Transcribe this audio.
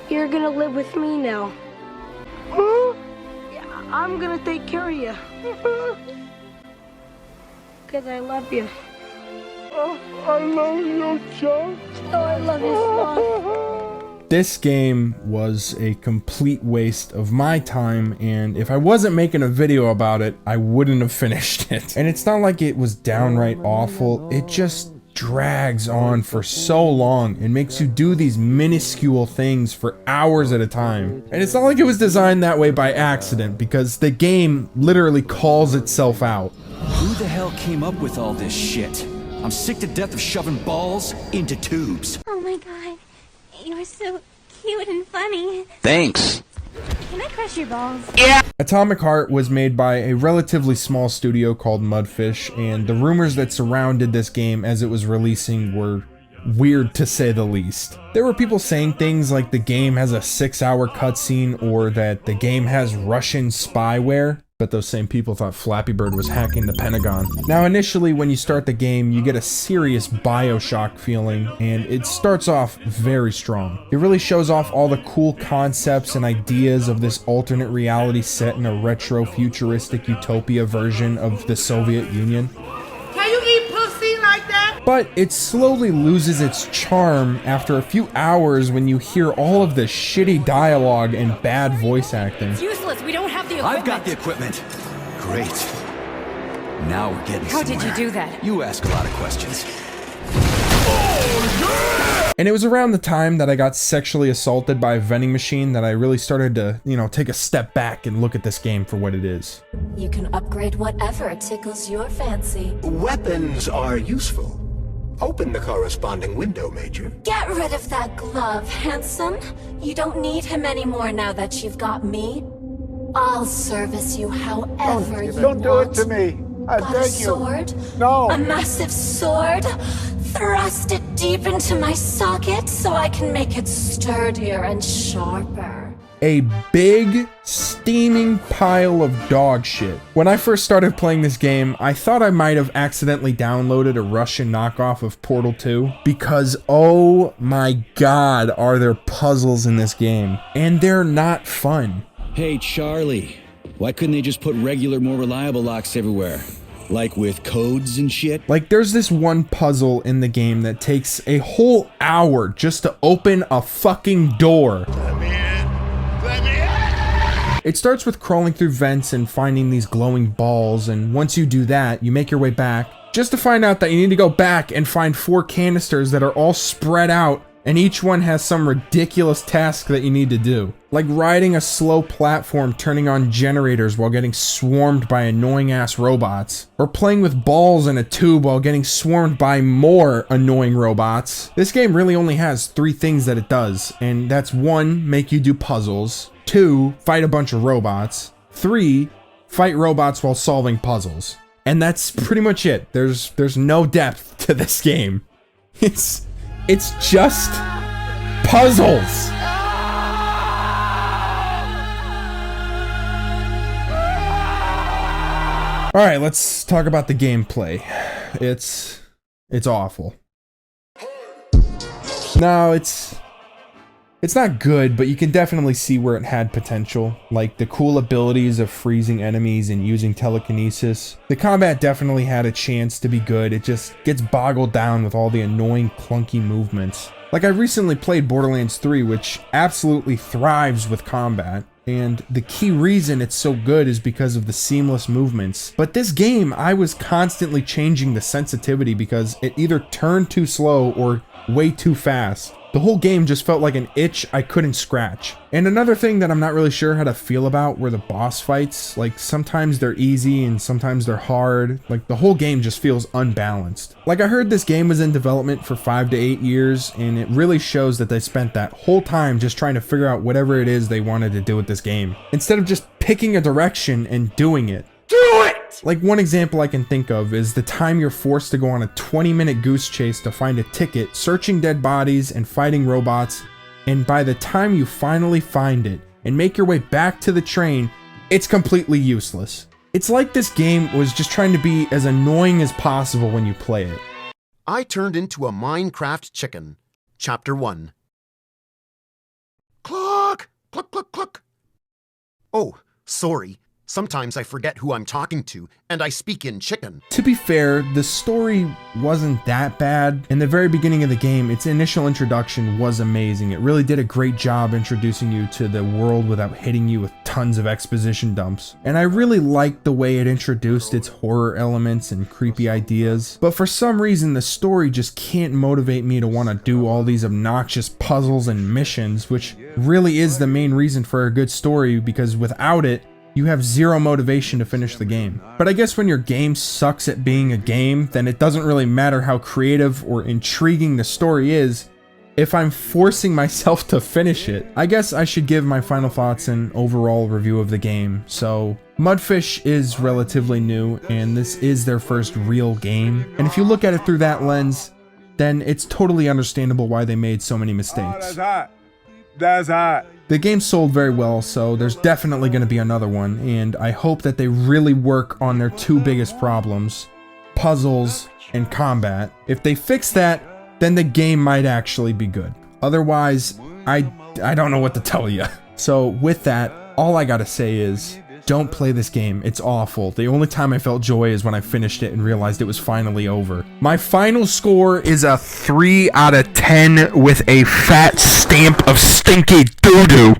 You're gonna live with me now. Huh? Yeah, I'm gonna take care of you. Because I love you. Oh, I love you, Chuck. Oh, I love you, Sloth. This game was a complete waste of my time, and if I wasn't making a video about it, I wouldn't have finished it. And it's not like it was downright awful, it just drags on for so long and makes you do these minuscule things for hours at a time. And it's not like it was designed that way by accident, because the game literally calls itself out. Who the hell came up with all this shit? I'm sick to death of shoving balls into tubes. Oh my god, you're so cute and funny. Thanks. Can I crush your balls? Yeah! Atomic Heart was made by a relatively small studio called Mudfish, and the rumors that surrounded this game as it was releasing were weird to say the least. There were people saying things like the game has a 6-hour cutscene or that the game has Russian spyware. But those same people thought Flappy Bird was hacking the Pentagon. Now initially when you start the game, you get a serious Bioshock feeling, and it starts off very strong. It really shows off all the cool concepts and ideas of this alternate reality set in a retro futuristic utopia version of the Soviet Union. Can you eat pussy like that? But it slowly loses its charm after a few hours when you hear all of the shitty dialogue and bad voice acting. It's useless, we don't have the equipment. I've got the equipment. Great. Now we're getting How somewhere. did you do that? You ask a lot of questions. And it was around the time that I got sexually assaulted by a vending machine that I really started to, take a step back and look at this game for what it is. You can upgrade whatever tickles your fancy. Weapons are useful. Open the corresponding window, Major. Get rid of that glove, handsome. You don't need him anymore now that you've got me. I'll service you however you want. Don't do it to me. I Got beg a you. sword? No. A massive sword? Thrust it deep into my socket so I can make it sturdier and sharper. A big, steaming pile of dog shit. When I first started playing this game, I thought I might have accidentally downloaded a Russian knockoff of Portal 2, because oh my god are there puzzles in this game, and they're not fun. Hey, Charlie. Why couldn't they just put regular, more reliable locks everywhere? Like with codes and shit? Like, there's this one puzzle in the game that takes a whole hour just to open a fucking door. Let me in. Let me in. It starts with crawling through vents and finding these glowing balls, and once you do that, you make your way back, just to find out that you need to go back and find 4 canisters that are all spread out, and each one has some ridiculous task that you need to do. Like riding a slow platform turning on generators while getting swarmed by annoying ass robots. Or playing with balls in a tube while getting swarmed by more annoying robots. This game really only has 3 things that it does, and that's 1, make you do puzzles. 2, fight a bunch of robots. 3, fight robots while solving puzzles. And that's pretty much it. There's no depth to this game. It's just puzzles. All right, let's talk about the gameplay. It's awful. No, it's not good, but you can definitely see where it had potential, like the cool abilities of freezing enemies and using telekinesis. The combat definitely had a chance to be good, it just gets boggled down with all the annoying clunky movements. Like, I recently played Borderlands 3, which absolutely thrives with combat, and the key reason it's so good is because of the seamless movements. But this game, I was constantly changing the sensitivity because it either turned too slow or way too fast. The whole game just felt like an itch I couldn't scratch. And another thing that I'm not really sure how to feel about were the boss fights. Like, sometimes they're easy and sometimes they're hard. Like, the whole game just feels unbalanced. Like, I heard this game was in development for 5 to 8 years, and it really shows that they spent that whole time just trying to figure out whatever it is they wanted to do with this game, instead of just picking a direction and doing it. Do it! Like, one example I can think of is the time you're forced to go on a 20-minute goose chase to find a ticket, searching dead bodies and fighting robots, and by the time you finally find it and make your way back to the train, it's completely useless. It's like this game was just trying to be as annoying as possible when you play it. I turned into a Minecraft chicken. Chapter 1. Cluck! Cluck, cluck, cluck. Oh, sorry. Sometimes I forget who I'm talking to, and I speak in chicken. To be fair, the story wasn't that bad. In the very beginning of the game, its initial introduction was amazing. It really did a great job introducing you to the world without hitting you with tons of exposition dumps. And I really liked the way it introduced its horror elements and creepy ideas. But for some reason, the story just can't motivate me to want to do all these obnoxious puzzles and missions, which really is the main reason for a good story, because without it, you have zero motivation to finish the game. But I guess when your game sucks at being a game, then it doesn't really matter how creative or intriguing the story is if I'm forcing myself to finish it. I guess I should give my final thoughts and overall review of the game. So, Mudfish is relatively new, and this is their first real game. And if you look at it through that lens, then it's totally understandable why they made so many mistakes. That's hot. That's hot. The game sold very well, so there's definitely going to be another one, and I hope that they really work on their two biggest problems, puzzles and combat. If they fix that, then the game might actually be good. Otherwise, I don't know what to tell you. So with that, all I gotta say is, don't play this game. It's awful. The only time I felt joy is when I finished it and realized it was finally over. My final score is a 3 out of 10 with a fat stamp of stinky doo-doo.